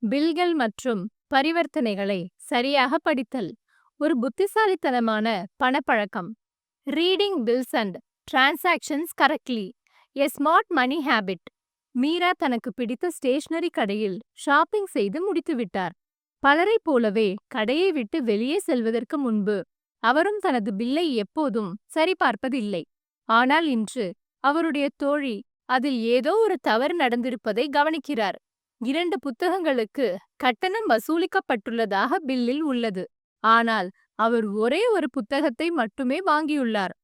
பில்கள் மற்றும் பரிவர்த்தனைகளை சரியாக படித்தல் ஒரு புத்திசாலித்தனமான பணப்பழக்கம். Reading bills and transactions correctly a smart money habit. Meera தனக்கு பிடித்த ஸ்டேஷனரி கடையில் ஷாப்பிங் செய்து முடித்துவிட்டார். பலரைப் போலவே கடையை விட்டு வெளியே செல்வதற்கு முன்பு அவரும் தனது பில்லை எப்போதும் சரிபார்ப்பதில்லை. ஆனால் இன்று அவருடைய தோழி அதில் ஏதோ ஒரு தவறு நடந்திருப்பதை கவனிக்கிறார். 2 புத்தகங்களுக்கு கட்டணம் வசூலிக்கப்பட்டுள்ளதாக பில்லில் உள்ளது. ஆனால் அவர் ஒரே ஒரு புத்தகத்தை மட்டுமே வாங்கியுள்ளார்.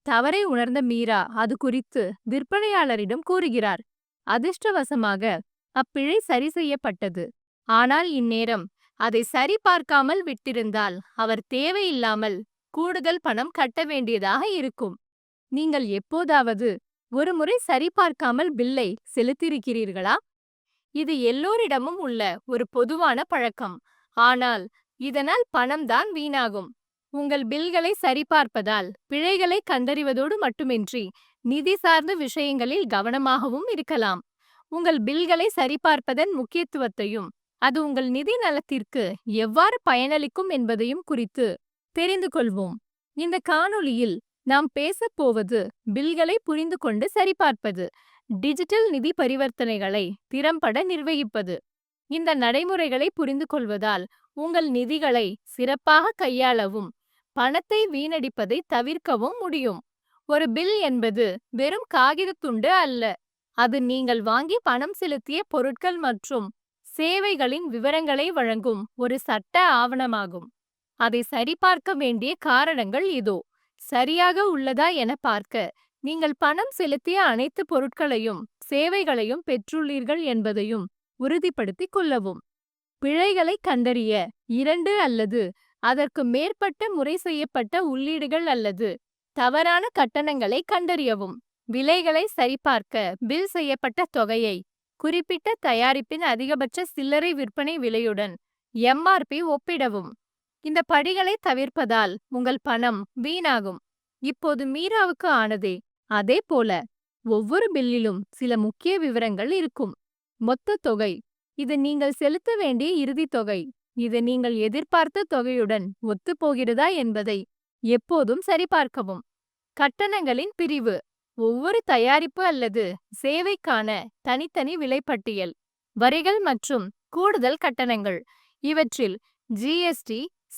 தவறை உணர்ந்த மீரா அது குறித்து விற்பனையாளரிடம் கூறுகிறார். அதிர்ஷ்டவசமாக அப்பிழை சரி செய்யப்பட்டது. ஆனால் இந்நேரம் அதை சரிபார்க்காமல் விட்டிருந்தால் அவர் தேவையில்லாமல் கூடுதல் பணம் கட்ட வேண்டியதாக இருக்கும். நீங்கள் எப்போதாவது ஒருமுறை சரிபார்க்காமல் பில்லை செலுத்தியிருக்கிறீர்களா? இது எல்லோரிடமும் உள்ள ஒரு பொதுவான பழக்கம். ஆனால் இதனால் பணம் தான் வீணாகும். உங்கள் பில்களை சரிபார்ப்பதால் பிழைகளை கண்டறிவதோடு மட்டுமின்றி நிதி சார்ந்த விஷயங்களில் கவனமாகவும் இருக்கலாம். உங்கள் பில்களை சரிபார்ப்பதன் முக்கியத்துவத்தையும் அது உங்கள் நிதி நலத்திற்கு எவ்வாறு பயனளிக்கும் என்பதையும் குறித்து தெரிந்து கொள்வோம். இந்த காணொளியில் நாம் பேசப் போவது பில்களை புரிந்து கொண்டு சரிபார்ப்பது, டிஜிட்டல் நிதி பரிவர்த்தனைகளை திறம்பட நிர்வகிப்பது. இந்த நடைமுறைகளை புரிந்து கொள்வதால் உங்கள் நிதிகளை சிறப்பாக கையாளவும் பணத்தை வீணடிப்பதை தவிர்க்கவும் முடியும். ஒரு பில் என்பது வெறும் காகித துண்டு அல்ல. அது நீங்கள் வாங்கி பணம் செலுத்திய பொருட்கள் மற்றும் சேவைகளின் விவரங்களை வழங்கும் ஒரு சட்ட ஆவணமாகும். அதை சரிபார்க்க வேண்டிய காரணங்கள் இதோ. சரியாக உள்ளதா என பார்க்க நீங்கள் பணம் செலுத்திய அனைத்து பொருட்களையும் சேவைகளையும் பெற்றுள்ளீர்கள் என்பதையும் உறுதிப்படுத்திக் கொள்ளவும். பிழைகளை கண்டறிய 2 அல்லது அதற்கு மேற்பட்ட முறை செய்யப்பட்ட உள்ளீடுகள் அல்லது தவறான கட்டணங்களை கண்டறியவும். விலைகளை சரிபார்க்க பில் செய்யப்பட்ட தொகையை குறிப்பிட்ட தயாரிப்பின் அதிகபட்ச சில்லறை விற்பனை விலையுடன் MRP ஒப்பிடவும். இந்த படிகளை தவிர்ப்பதால் உங்கள் பணம் வீணாகும். இப்போது மீராவுக்கு ஆனதே அதே போல. ஒவ்வொரு பில்லிலும் சில முக்கிய விவரங்கள் இருக்கும். மொத்த தொகை, இது நீங்கள் செலுத்த வேண்டிய இறுதி தொகை, இது நீங்கள் எதிர்பார்த்த தொகையுடன் ஒத்துப்போகிறதா என்பதை எப்போதும் சரிபார்க்கவும். கட்டணங்களின் பிரிவு, ஒவ்வொரு தயாரிப்பு அல்லது சேவைக்கான தனித்தனி விலைப்பட்டியல். வரிகள் மற்றும் கூடுதல் கட்டணங்கள், இவற்றில் GST,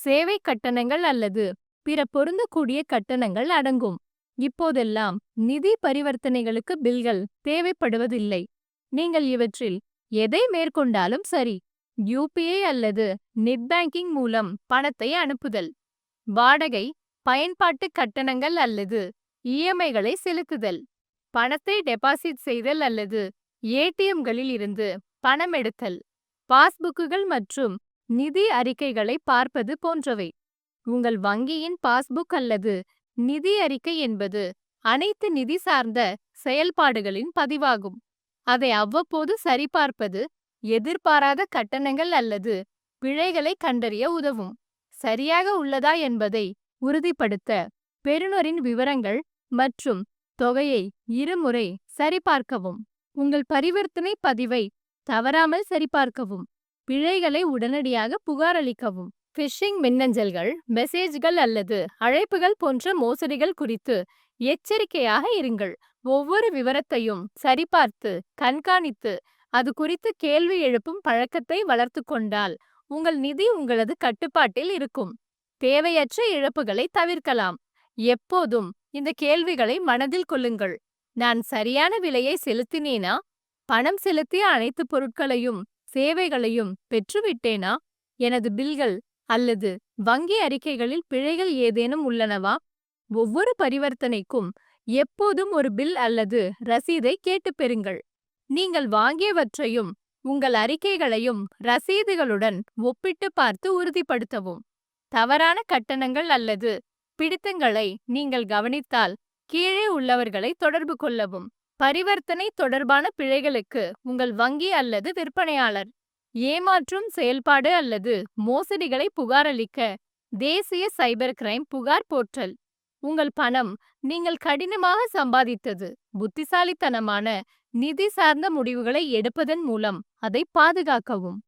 சேவை கட்டணங்கள் அல்லது பிற பொருந்தக்கூடிய கட்டணங்கள் அடங்கும். இப்போதெல்லாம் நிதி பரிவர்த்தனைகளுக்கு பில்கள் தேவைப்படுவதில்லை. நீங்கள் இவற்றில் எதை மேற்கொண்டாலும் சரி. UPI அல்லது நெட் பேங்கிங் மூலம் பணத்தை அனுப்புதல், வாடகை, பயன்பாட்டு கட்டணங்கள் அல்லது EMIகளை செலுத்துதல், பணத்தை டெபாசிட் செய்தல் அல்லது ATMகளில் இருந்து பணம் எடுத்தல், பாஸ்புக்குகள் மற்றும் நிதி அறிக்கைகளை பார்ப்பது போன்றவை. உங்கள் வங்கியின் பாஸ்புக் அல்லது நிதி அறிக்கை என்பது அனைத்து நிதி சார்ந்த செயல்பாடுகளின் பதிவாகும். அதை அவ்வப்போது சரிபார்ப்பது எதிர்பாராத கட்டணங்கள் அல்லது பிழைகளை கண்டறிய உதவும். சரியாக உள்ளதா என்பதை உறுதிப்படுத்த பெறுநரின் விவரங்கள் மற்றும் தொகையை இருமுறை சரிபார்க்கவும். உங்கள் பரிவர்த்தனை பதிவை தவறாமல் சரிபார்க்கவும். பிழைகளை உடனடியாக புகாரளிக்கவும். ஃபிஷிங் மின்னஞ்சல்கள், மெசேஜ்கள் அல்லது அழைப்புகள் போன்ற மோசடிகள் குறித்து எச்சரிக்கையாக இருங்கள். ஒவ்வொரு விவரத்தையும் சரிபார்த்து கண்காணித்து அது குறித்து கேள்வி எழுப்பும் பழக்கத்தை வளர்த்து கொண்டால் உங்கள் நிதி உங்களது கட்டுப்பாட்டில் இருக்கும். தேவையற்ற இழப்புகளை தவிர்க்கலாம். எப்போதும் இந்த கேள்விகளை மனதில் கொள்ளுங்கள். நான் சரியான விலையை செலுத்தினேனா? பணம் செலுத்திய அனைத்து பொருட்களையும் சேவைகளையும் பெற்றுவிட்டேனா? எனது பில்கள் அல்லது வங்கி அறிக்கைகளில் பிழைகள் ஏதேனும் உள்ளனவா? ஒவ்வொரு பரிவர்த்தனைக்கும் எப்போதும் ஒரு பில் அல்லது ரசீதை கேட்டுப் பெறுங்கள். நீங்கள் வாங்கியவற்றையும் உங்கள் அறிக்கைகளையும் ரசீதுகளுடன் ஒப்பிட்டு பார்த்து உறுதிப்படுத்தவும். தவறான கட்டணங்கள் அல்லது பிடித்தங்களை நீங்கள் கவனித்தால் கீழே உள்ளவர்களை தொடர்பு கொள்ளவும். பரிவர்த்தனை தொடர்பான பிழைகளுக்கு உங்கள் வங்கி அல்லது விற்பனையாளர். ஏமாற்றும் செயல்பாடு அல்லது மோசடிகளை புகாரளிக்க தேசிய சைபர் கிரைம் புகார் போர்ட்டல். உங்கள் பணம் நீங்கள் கடினமாக சம்பாதித்தது. புத்திசாலித்தனமான நிதி சார்ந்த முடிவுகளை எடுப்பதன் மூலம் அதை பாதுகாக்கவும்.